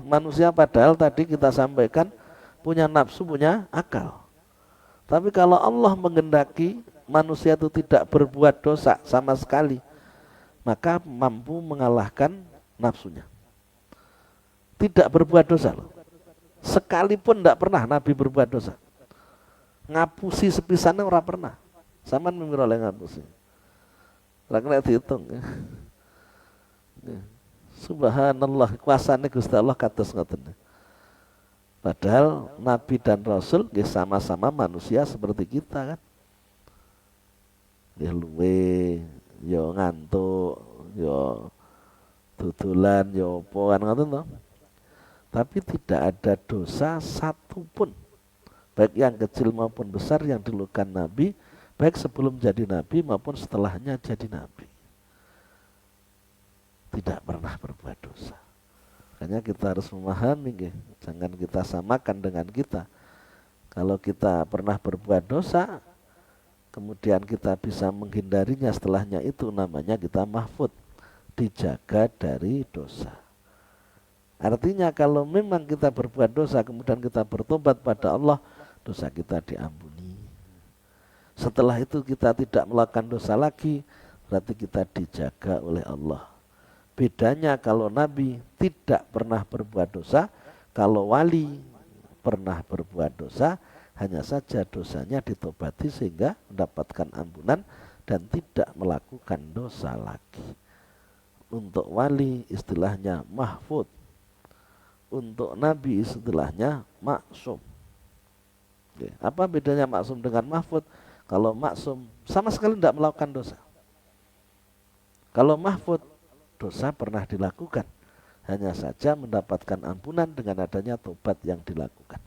Manusia padahal tadi kita sampaikan punya nafsu, punya akal. Tapi kalau Allah menghendaki manusia itu tidak berbuat dosa sama sekali, maka mampu mengalahkan nafsunya. Tidak berbuat dosa loh. Sekalipun tidak pernah Nabi berbuat dosa. Ngapusi sepisannya orang pernah. Saman memir oleh ngapusi. Orang kena dihitung. Ya. Subhanallah, kuasanya Gusti Allah kados ngoten. Padahal Nabi dan Rasul sama-sama manusia seperti kita kan. Dia luwe, yo ngantuk, yo tutulan, yo apa kan ngoten toh. Tapi tidak ada dosa satupun, baik yang kecil maupun besar yang dilakukan Nabi, baik sebelum jadi Nabi maupun setelahnya jadi Nabi. Tidak pernah berbuat dosa. Makanya kita harus memahami, jangan kita samakan dengan kita. Kalau kita pernah berbuat dosa, kemudian kita bisa menghindarinya setelahnya, itu namanya kita mahfud, dijaga dari dosa. Artinya kalau memang kita berbuat dosa, kemudian kita bertobat pada Allah, dosa kita diampuni. Setelah itu kita tidak melakukan dosa lagi, berarti kita dijaga oleh Allah. Bedanya kalau Nabi tidak pernah berbuat dosa, kalau wali pernah berbuat dosa, hanya saja dosanya ditobati sehingga mendapatkan ampunan dan tidak melakukan dosa lagi. Untuk wali istilahnya mahfud, untuk Nabi istilahnya maksum. Apa bedanya maksum dengan mahfud? Kalau maksum sama sekali tidak melakukan dosa. Kalau mahfud, dosa pernah dilakukan, hanya saja mendapatkan ampunan dengan adanya tobat yang dilakukan.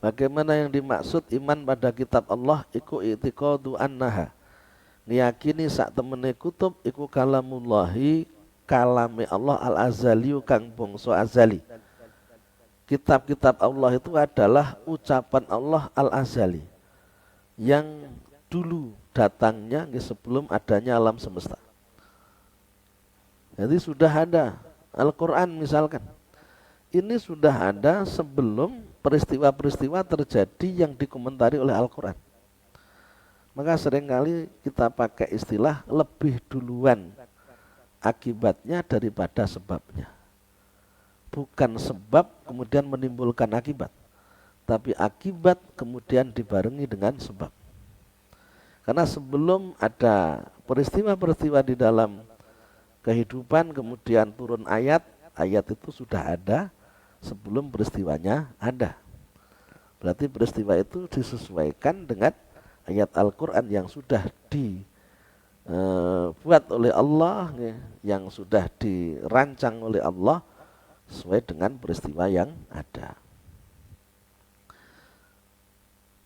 Bagaimana yang dimaksud iman pada kitab Allah? Iku i'tiqadu annaha, niyakini sak temene kutub iku kalamullahi, kalame Allah al-azaliyu kang bangsa azali. Kitab-kitab Allah itu adalah ucapan Allah al-azali, yang dulu datangnya sebelum adanya alam semesta. Jadi sudah ada Al-Quran misalkan, ini sudah ada sebelum peristiwa-peristiwa terjadi yang dikomentari oleh Al-Quran. Maka seringkali kita pakai istilah lebih duluan akibatnya daripada sebabnya. Bukan sebab kemudian menimbulkan akibat, tapi akibat kemudian dibarengi dengan sebab. Karena sebelum ada peristiwa-peristiwa di dalam kehidupan, kemudian turun ayat, ayat itu sudah ada sebelum peristiwanya ada. Berarti peristiwa itu disesuaikan dengan ayat Al-Quran yang sudah dibuat oleh Allah, yang sudah dirancang oleh Allah sesuai dengan peristiwa yang ada.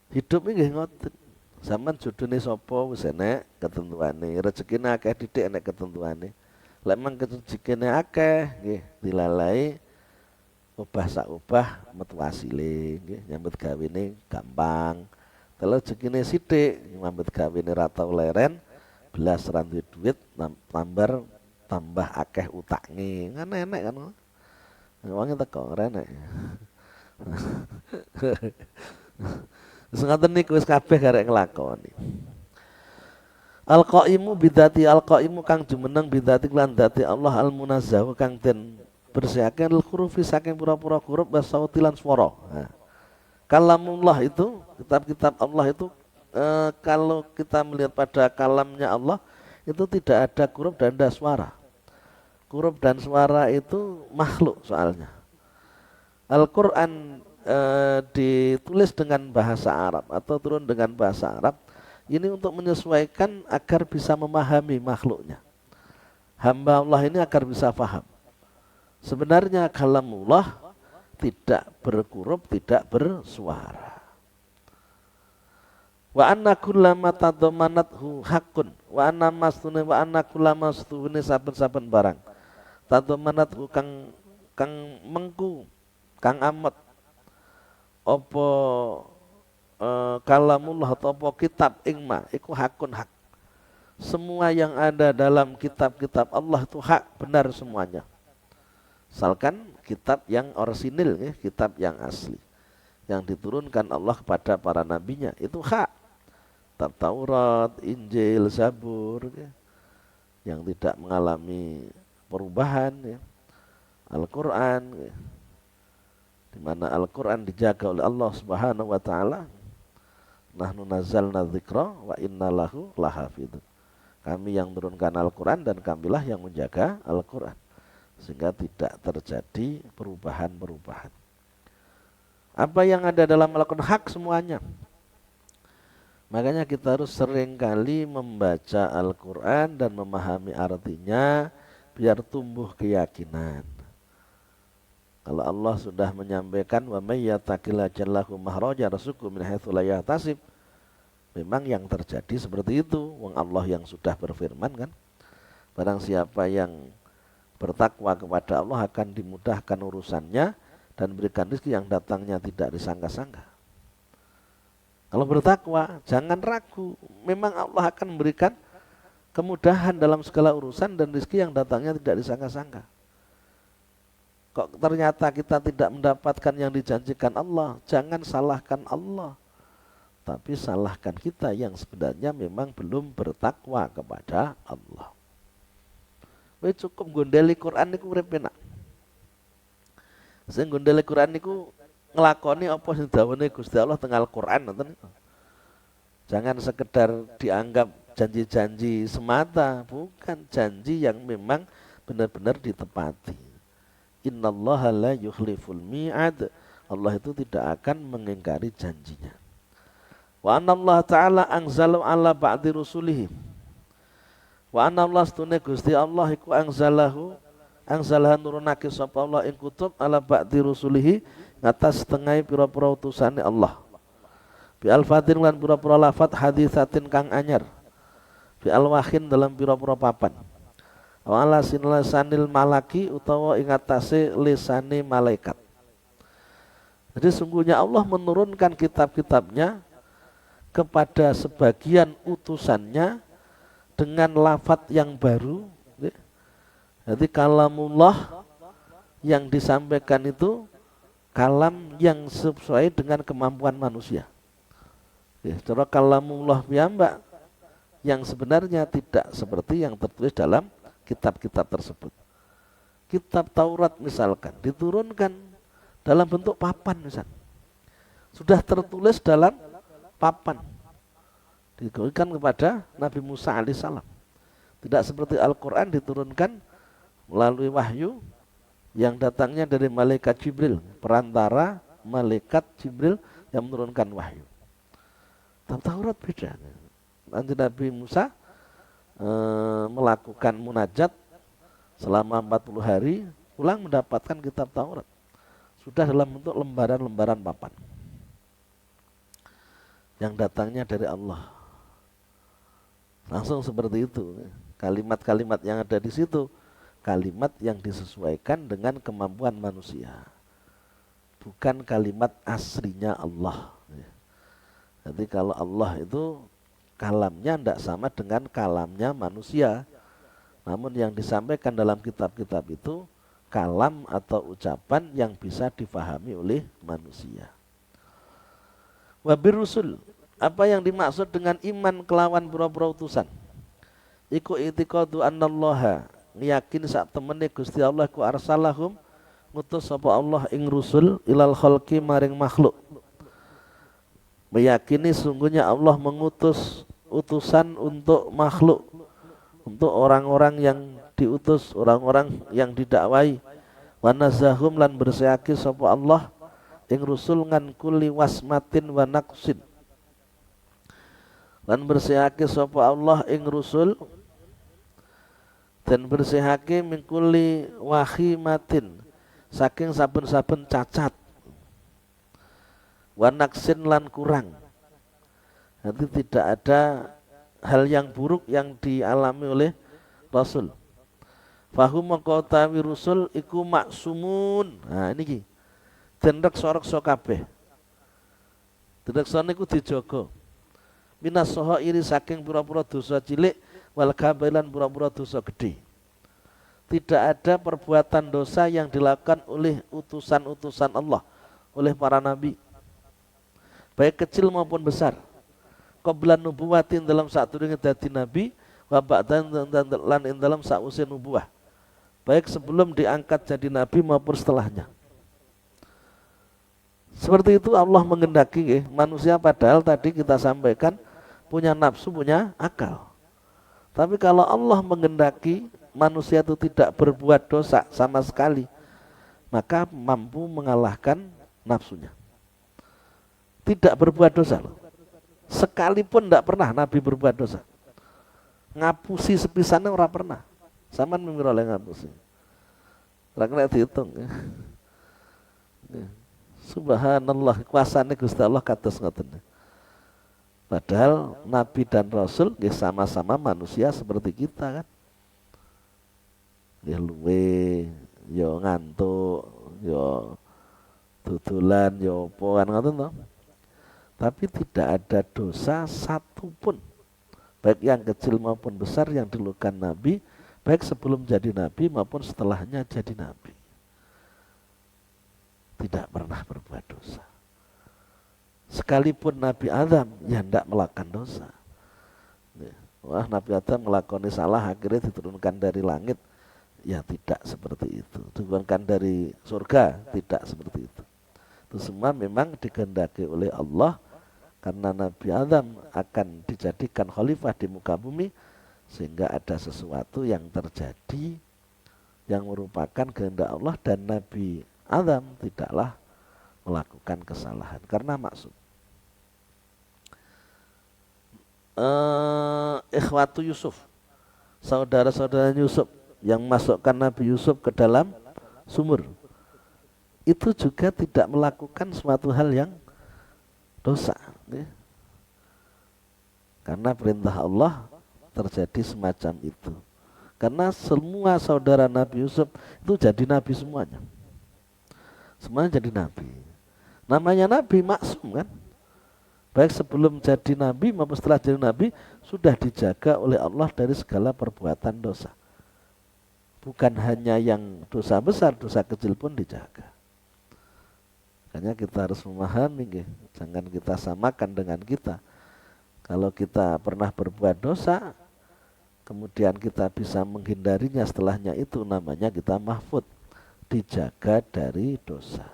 Hidup ini ngoten. Zaman jodone sapa wis enek ketentuane, rezekine akeh didik enek ketentuane. Lek mang rezekine akeh nggih dilalai obah sak obah metu asile nggih, nyambut gawene gampang. Kalau rezekine sithik nyambut gawene ra tau leren, belas ra duwe duit, tambah akeh utange. Kan enek kan. Wonge teko renek. Wis ngoten niku wis kabeh garek nglakoni. Al-Qaimu bidzati, al-Qaimu kang jumeneng bidzati lan dzati Allah al-munazzahu kang den bersihake al-hurufi saking pura-pura huruf wa sauti lan swara. Nah, kalamullah itu, kitab-kitab Allah itu kalau kita melihat pada kalamnya Allah itu tidak ada huruf dan ada suara. Huruf dan suara itu makhluk soalnya. Al-Qur'an ditulis dengan bahasa Arab atau turun dengan bahasa Arab. Ini untuk menyesuaikan agar bisa memahami makhluknya. Hamba Allah ini agar bisa paham. Sebenarnya kalamullah tidak berhuruf, tidak bersuara. Wa anna kullama tadammanathu haqqun wa anna mastune wa anna kullama stune saben-saben barang. Tadammanathu kang mengku, kang amat apa kalamullah atau kitab ingma iku hakun hak. Semua yang ada dalam kitab-kitab Allah itu hak, benar semuanya. Misalkan kitab yang orisinil, ya, kitab yang asli, yang diturunkan Allah kepada para nabinya, itu hak. Kitab Taurat, Injil, Zabur, ya, yang tidak mengalami perubahan, ya. Al-Quran, ya, di mana Al-Quran dijaga oleh Allah Subhanahu wa Ta'ala. Nahnu nazzalna dzikra wa inna lahu lahafidz. Kami yang turunkan Al-Quran dan kamilah yang menjaga Al-Quran, sehingga tidak terjadi perubahan-perubahan. Apa yang ada dalam Al-Quran hak semuanya. Makanya kita harus seringkali membaca Al-Quran dan memahami artinya biar tumbuh keyakinan. Kalau Allah sudah menyampaikan wa may yattaqilla jallahu mahraja yarzuqhu min haitsu la yahtasib, memang yang terjadi seperti itu. Wong Allah yang sudah berfirman kan, barang siapa yang bertakwa kepada Allah akan dimudahkan urusannya dan berikan rezeki yang datangnya tidak disangka-sangka. Kalau bertakwa jangan ragu, memang Allah akan memberikan kemudahan dalam segala urusan dan rezeki yang datangnya tidak disangka-sangka. Kok ternyata kita tidak mendapatkan yang dijanjikan Allah, jangan salahkan Allah, tapi salahkan kita yang sebenarnya memang belum bertakwa kepada Allah. Wis cukup gondeli Quran niku urip enak. Sing gondeli Quran niku nglakoni apa sing dawuhne Gusti Allah teng Al-Qur'an ngoten. Jangan sekedar dianggap janji-janji semata, bukan, janji yang memang benar-benar ditepati. Innallaha la yukhliful mi'ad. Allah itu tidak akan mengingkari janjinya. Wa anallahu ta'ala anzalu ala ba'di rusulihi. Wa anallahu stune Gusti Allah iku angzalaha nurunake sapa Allah ing kutub ala ba'di rusulihi ngatas setengah pira-pira utusane Allah. Bi al-fatin lan pira-pira lafat hadisatin kang anyar. Bi al-wahin dalam pira-pira papan. Wala sinlasanil malaki utawa ingatase lisane malaikat. Jadi sungguhnya Allah menurunkan kitab-kitabnya kepada sebagian utusannya dengan lafaz yang baru. Jadi kalamullah yang disampaikan itu kalam yang sesuai dengan kemampuan manusia. Cara kalamullah piyambak yang sebenarnya tidak seperti yang tertulis dalam kitab-kitab tersebut. Kitab Taurat misalkan diturunkan dalam bentuk papan misalkan. Sudah tertulis dalam papan. Diberikan kepada Nabi Musa alaihissalam. Tidak seperti Al-Quran diturunkan melalui wahyu yang datangnya dari malaikat Jibril, perantara malaikat Jibril yang menurunkan wahyu. Taurat beda. Nanti Nabi Musa melakukan munajat selama 40 hari, pulang mendapatkan kitab Taurat. Sudah dalam bentuk lembaran-lembaran papan yang datangnya dari Allah. Langsung seperti itu. Kalimat-kalimat yang ada di situ, kalimat yang disesuaikan dengan kemampuan manusia, bukan kalimat aslinya Allah. Jadi kalau Allah itu kalamnya tidak sama dengan kalamnya manusia. Namun yang disampaikan dalam kitab-kitab itu kalam atau ucapan yang bisa difahami oleh manusia. Wabir rusul, apa yang dimaksud dengan iman kelawan pura-pura utusan? Iku i'tiqadu annallaha, yakin sak temene Gusti Allah ku arsalahum ngutus sapa Allah ing rusul ilal khalqi maring makhluk. Meyakini sungguhnya Allah mengutus utusan untuk makhluk, untuk orang-orang yang diutus, orang-orang yang didakwai. Wa nazahum lan bersihake sapa Allah ing rusul ngan kulli wasmatin wa naqsin. Lan bersihake sapa Allah ing rusul dan bersihake min kulli wahimatin, saking saben-saben cacat. Wa naqsin lan kurang. Nanti tidak ada hal yang buruk yang dialami oleh Rasul. Fahum maqatawi rusul iku maksumun. Nah ini den reksa-reksa kabeh. Reksa niku dijaga. Minas sahairi saking pura-pura dosa cilik wal kabailan pura-pura dosa gede. Tidak ada perbuatan dosa yang dilakukan oleh utusan-utusan Allah, oleh para nabi, baik kecil maupun besar. Qabla nubuwatin dalam saat durunge dadi nabi, wa ba'dan lan ing dalam sausi nubuwah, baik sebelum diangkat jadi nabi maupun setelahnya. Seperti itu Allah mengendaki manusia, padahal tadi kita sampaikan punya nafsu, punya akal. Tapi kalau Allah mengendaki manusia itu tidak berbuat dosa sama sekali, maka mampu mengalahkan nafsunya. Tidak berbuat dosa loh. Sekalipun tidak pernah Nabi berbuat dosa. Ngapusi sepisannya ora pernah. Saman mimir oleh ngapusi. Ora dihitung. Subhanallah, kuasane Gusti Allah kados ngoten. Padahal Nabi dan Rasul sama-sama manusia seperti kita kan. Ya luwe, yo ngantuk, yo tutulan, yo apa kan ngoten to. Tapi tidak ada dosa satupun, baik yang kecil maupun besar yang dilakukan Nabi, baik sebelum jadi Nabi maupun setelahnya jadi Nabi. Tidak pernah berbuat dosa. Sekalipun Nabi Adam yang tidak melakukan dosa. Wah, Nabi Adam melakoni salah akhirnya diturunkan dari langit. Ya tidak seperti itu. Diturunkan dari surga, tidak seperti itu. Itu semua memang dikehendaki oleh Allah, karena Nabi Adam akan dijadikan khalifah di muka bumi, sehingga ada sesuatu yang terjadi yang merupakan kehendak Allah, dan Nabi Adam tidaklah melakukan kesalahan karena maksud. Ikhwatu Yusuf, saudara-saudara Yusuf yang masukkan Nabi Yusuf ke dalam sumur, itu juga tidak melakukan suatu hal yang dosa, ya. Karena perintah Allah terjadi semacam itu. Karena semua saudara Nabi Yusuf itu jadi nabi semuanya. Semuanya jadi nabi. Namanya nabi maksum kan. Baik sebelum jadi nabi maupun setelah jadi nabi sudah dijaga oleh Allah dari segala perbuatan dosa. Bukan hanya yang dosa besar, dosa kecil pun dijaga. Makanya kita harus memahami, jangan kita samakan dengan kita. Kalau kita pernah berbuat dosa, kemudian kita bisa menghindarinya, setelahnya itu namanya kita mahfud, dijaga dari dosa.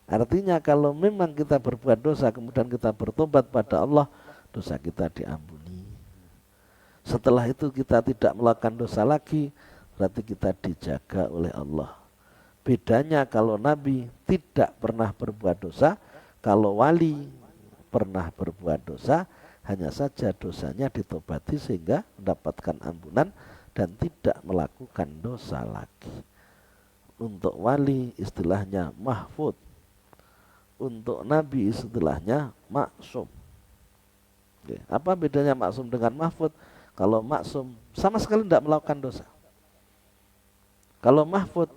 Artinya kalau memang kita berbuat dosa, kemudian kita bertobat pada Allah, dosa kita diampuni. Setelah itu kita tidak melakukan dosa lagi, berarti kita dijaga oleh Allah. Bedanya kalau Nabi tidak pernah berbuat dosa, kalau wali pernah berbuat dosa, hanya saja dosanya ditobati sehingga mendapatkan ampunan dan tidak melakukan dosa lagi. Untuk wali istilahnya mahfud, untuk Nabi istilahnya maksum. Apa bedanya maksum dengan mahfud? Kalau maksum sama sekali tidak melakukan dosa. Kalau mahfud,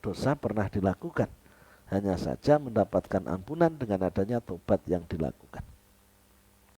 dosa pernah dilakukan, hanya saja mendapatkan ampunan dengan adanya tobat yang dilakukan.